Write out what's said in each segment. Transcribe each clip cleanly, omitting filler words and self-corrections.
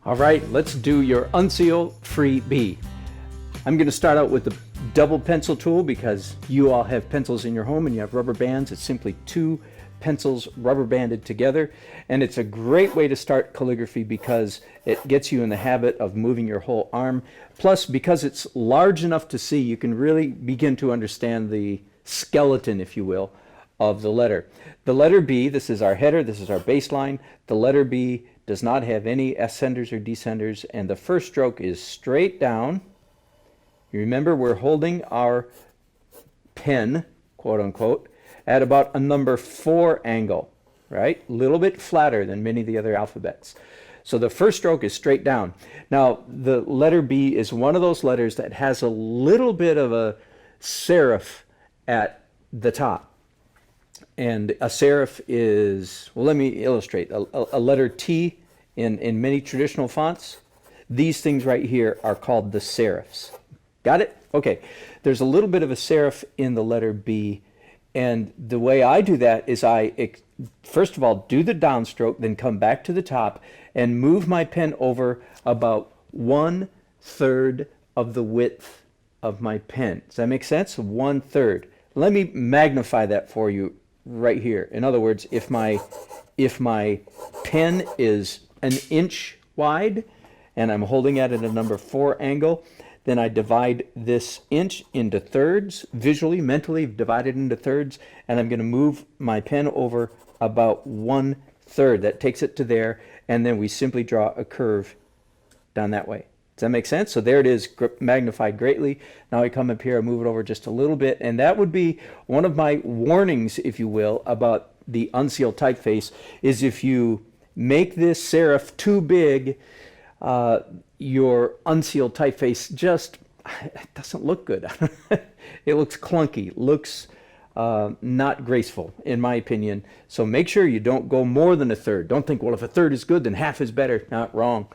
All right, let's do your Uncial free B. I'm going to start out with the double pencil tool because you all have pencils in your home and you have rubber bands. It's simply two pencils rubber banded together, and it's a great way to start calligraphy because it gets you in the habit of moving your whole arm. Plus, because it's large enough to see, you can really begin to understand the skeleton, if you will, of the letter. The letter B, this is our header, this is our baseline. The letter B does not have any ascenders or descenders, and the first stroke is straight down. You remember, we're holding our pen, quote unquote, at about a number 4 angle, right? A little bit flatter than many of the other alphabets. So the first stroke is straight down. Now, the letter B is one of those letters that has a little bit of a serif at the top. And a serif is, well, let me illustrate. A letter T in many traditional fonts, these things right here are called the serifs. Got it? Okay. There's a little bit of a serif in the letter B, and the way I do that is I first of all do the downstroke, then come back to the top and move my pen over about 1/3 of the width of my pen. Does that make sense? 1/3. Let me magnify that for you right here. In other words, if my pen is 1 inch wide and I'm holding at a number 4 angle, then I divide this inch into thirds, visually, mentally divide it into thirds, and I'm going to move my pen over about 1/3. That takes it to there, and then we simply draw a curve down that way. Does that make sense? So there it is, magnified greatly. Now I come up here, I move it over just a little bit, and that would be one of my warnings, if you will, about the Uncial typeface, is if you make this serif too big, your Uncial typeface just it doesn't look good. It looks clunky, looks not graceful, in my opinion. So make sure you don't go more than 1/3. Don't think, well, if 1/3 is good, then half is better. Not wrong.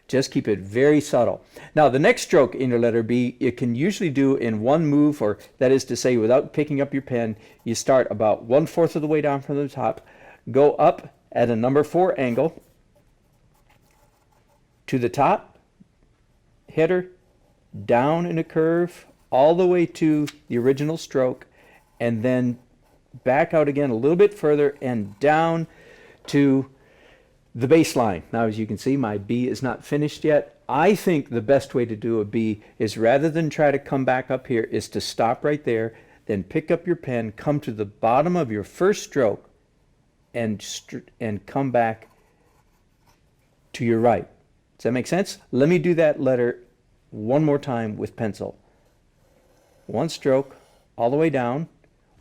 Just keep it very subtle. Now, the next stroke in your letter B, you can usually do in one move, or that is to say, without picking up your pen. You start about 1/4 of the way down from the top, go up at a number 4 angle to the top, header, down in a curve, all the way to the original stroke, and then back out again a little bit further and down to the baseline. Now, as you can see, my B is not finished yet. I think the best way to do a B is, rather than try to come back up here, is to stop right there, then pick up your pen, come to the bottom of your first stroke, and come back to your right. Does that make sense? Let me do that letter one more time with pencil. One stroke, all the way down,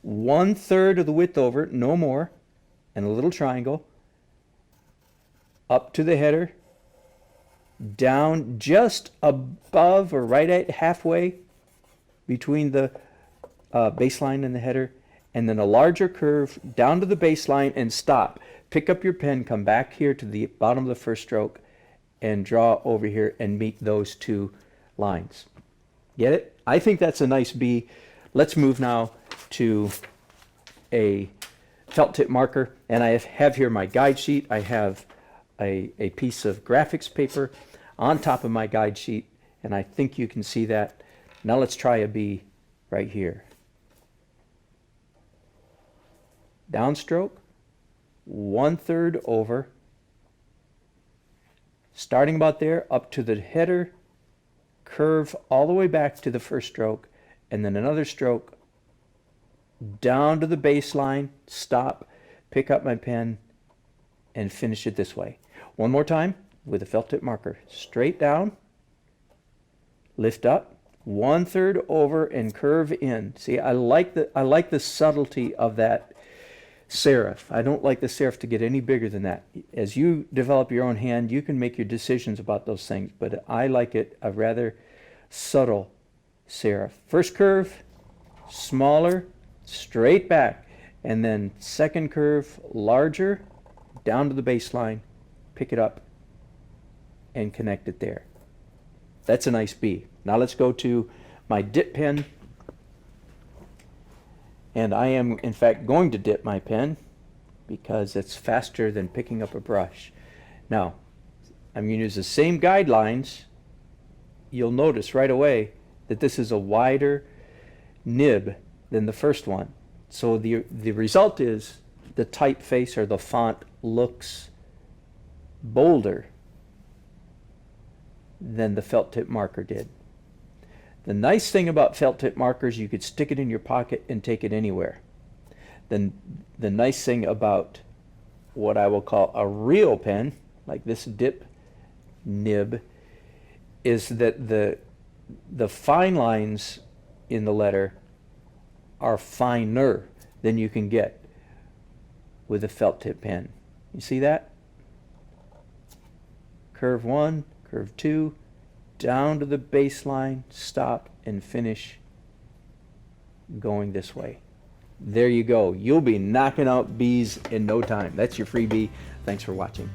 1/3 of the width over, no more, and a little triangle, up to the header, down just above or right at halfway between the baseline and the header, and then a larger curve down to the baseline and stop. Pick up your pen, come back here to the bottom of the first stroke, and draw over here and meet those two lines. Get it? I think that's a nice B. Let's move now to a felt tip marker, and I have here my guide sheet. I have a piece of graphics paper on top of my guide sheet, and I think you can see that. Now let's try a B right here. Downstroke, 1/3 over, starting about there, up to the header, curve all the way back to the first stroke, and then another stroke down to the baseline, stop, pick up my pen, and finish it this way. One more time with a felt tip marker. Straight down, lift up, 1/3 over, and curve in. See, I like the subtlety of that serif. I don't like the serif to get any bigger than that. As you develop your own hand, you can make your decisions about those things, but I like it a rather subtle serif. First curve, smaller, straight back, and then second curve, larger, down to the baseline, pick it up, and connect it there. That's a nice B. Now let's go to my dip pen. And I am, in fact, going to dip my pen because it's faster than picking up a brush. Now, I'm going to use the same guidelines. You'll notice right away that this is a wider nib than the first one. So the result is the typeface or the font looks bolder than the felt tip marker did. The nice thing about felt tip markers, you could stick it in your pocket and take it anywhere. Then the nice thing about what I will call a real pen, like this dip nib, is that the fine lines in the letter are finer than you can get with a felt tip pen. You see that? Curve 1, curve 2, down to the baseline, stop, and finish going this way. There you go. You'll be knocking out bees in no time. That's your freebie. Thanks for watching.